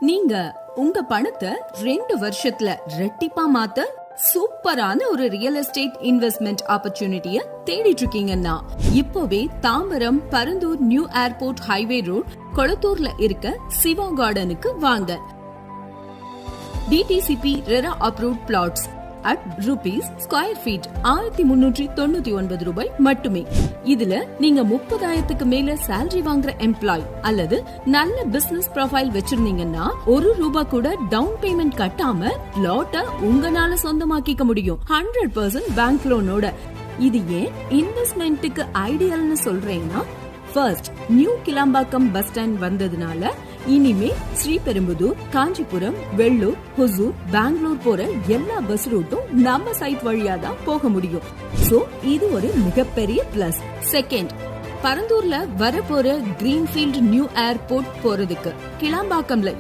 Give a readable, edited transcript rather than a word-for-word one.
நீங்க உங்க பணத்தை 2 வருஷத்துல ரெட்டிப்பா மாத்த சூப்பரான ஒரு ரியல் எஸ்டேட் இன்வெஸ்ட்மெண்ட் ஆப்பர்ச்சுனிட்டிய தேடிட்டு இருக்கீங்கன்னா இப்போவே Tambaram Parandur new airport highway road கொளத்தூர்ல இருக்க சிவா கார்டனுக்கு வாங்க. DTCP RERA approved plots at rupees square feet 1399 ரூபாய் மட்டுமே. இதுல நீங்க 30,000க்கு மேல சேலரி வாங்குற எம்ப்ளாய் அல்லது நல்ல பிசினஸ் ப்ரொஃபைல் வச்சிருந்தீங்கன்னா ₹1 கூட டவுன் பேமெண்ட் கட்டாம பிளாட்ட உங்களால சொந்தமாக்கிக்க முடியும் 100% பேங்க் லோனோட. இது ஏன் இன்வெஸ்ட்மெண்ட்டுக்கு ஐடியல்னு சொல்றேன்னா, first new Kilambakkam bus stand வந்ததுனால இனிமே ஸ்ரீபெரும்புதூர், காஞ்சிபுரம், வெள்ளூர், ஹொசூர், பெங்களூர் போற எல்லா பஸ் ரூட்டும் நம்ம சைட் வழியா தான் போக முடியும். சோ இது ஒரு மிகப்பெரிய பிளஸ். செகண்ட், பரந்தூர்ல வரப்போற கிரீன்ஃபீல்ட் நியூ ஏர்போர்ட் போறதுக்கு கிளாம்பாக்கம்ல